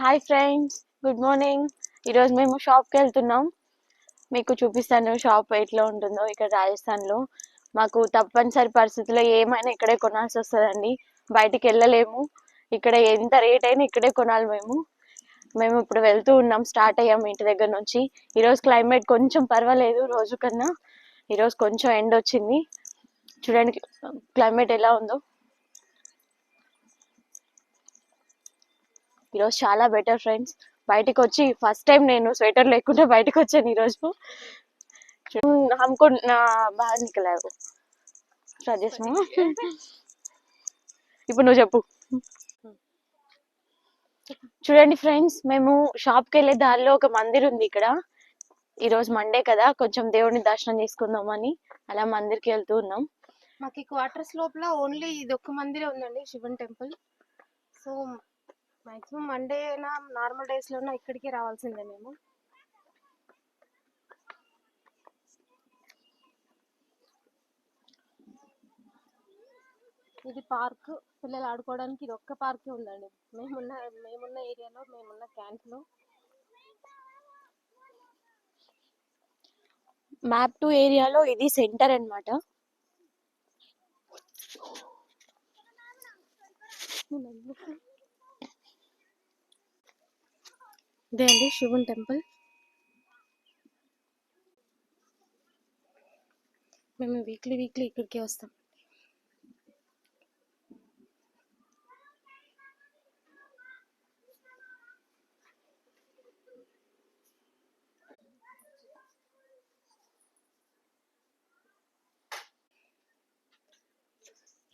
Hi friends, good morning. ఈరోజు మేము షాప్కి వెళ్తున్నాం. మీకు చూపిస్తాను షాప్ ఎట్లా ఉంటుందో. ఇక్కడ రాజస్థాన్లో మాకు తప్పనిసరి పరిస్థితుల్లో ఏమైనా ఇక్కడే కొనాల్సి వస్తుందండి. బయటికి వెళ్ళలేము. ఇక్కడ ఎంత రేట్ అయినా ఇక్కడే కొనాలి మేము ఇప్పుడు వెళ్తూ ఉన్నాం. స్టార్ట్ అయ్యాము ఇంటి దగ్గర నుంచి. ఈరోజు క్లైమేట్ కొంచెం పర్వాలేదు రోజు కన్నా. ఈరోజు కొంచెం ఎండ వచ్చింది. చూడండి క్లైమేట్ ఎలా ఉందో. ఈరోజు చాలా బెటర్ ఫ్రెండ్స్. బయటకు వచ్చి ఫస్ట్ టైం నేను స్వెటర్ లేకుండా బయటకు వచ్చాను ఈరోజు. हमको బాగా నికలా ఇప్పుడు నువ్వు చెప్పు. చూడండి ఫ్రెండ్స్, మేము షాప్కి వెళ్ళే దారిలో ఒక మందిర్ ఉంది ఇక్కడ. ఈరోజు మండే కదా, కొంచెం దేవుడిని దర్శనం చేసుకుందామని అలా మందిర్కి వెళ్తూ ఉన్నాం. మాకు ఈ క్వార్టర్స్ లోపల ఓన్లీ ఇది ఒక్క మందిరే ఉందండి, Shivan temple. So maximum Monday అయినా నార్మల్ డేస్లోనా ఇక్కడికి రావాల్సిందే మేము. ఇది పార్క్, పిల్లలు ఆడుకోవడానికి ఇది ఒక్క పార్కే ఉందండి మేమున్న ఏరియాలో, మేమున్న క్యాంప్లో. మ్యాప్ 2 ఏరియాలో ఇది సెంటర్ అన్నమాట. ఇదే అండి శివన్ టెంపుల్. మేము వీక్లీ ఇక్కడికే వస్తాం.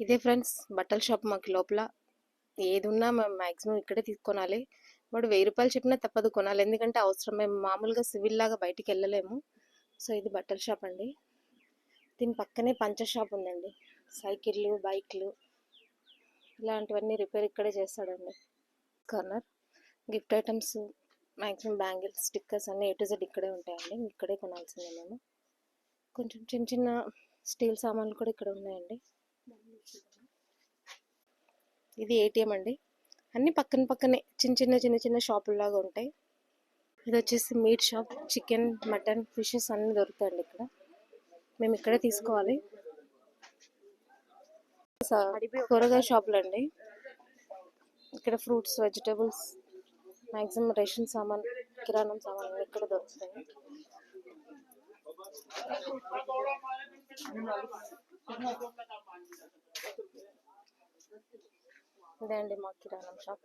ఇదే ఫ్రెండ్స్ బట్టల షాప్. మాకు లోపల ఏది ఉన్నా మేము మ్యాక్సిమం ఇక్కడే తీసుకొనాలి. వాడు 1000 రూపాయలు చెప్పినా తప్పదు కొనాలి, ఎందుకంటే అవసరం. మేము మామూలుగా సివిల్ లాగా బయటికి వెళ్ళలేము. సో ఇది బట్టల షాప్ అండి. దీని పక్కనే పంచ షాప్ ఉందండి. సైకిళ్ళు, బైక్లు ఇలాంటివన్నీ రిపేర్ ఇక్కడే చేస్తాడండి. Corner gift items, maximum bangles, stickers అన్నీ A to Z ఇక్కడే ఉంటాయండి. ఇక్కడే కొనాల్సిందే మేము. కొంచెం చిన్న స్టీల్ సామాన్లు కూడా ఇక్కడ ఉన్నాయండి. ఇది ATM అండి. అన్ని పక్కనే చిన్న షాపుల్లాగా ఉంటాయి. ఇది వచ్చేసి meet shop. Chicken, mutton, fishes అన్నీ దొరుకుతాయండి ఇక్కడ. మేము ఇక్కడే తీసుకోవాలి. కూరగాయ షాపులు అండి. ఇక్కడ ఫ్రూట్స్, వెజిటేబుల్స్, మ్యాక్సిమం రేషన్ సామాన్, కిరాణం సామాన్ అన్నీ ఇక్కడ దొరుకుతాయి. ఇదే అండి మా కిరాణం షాప్.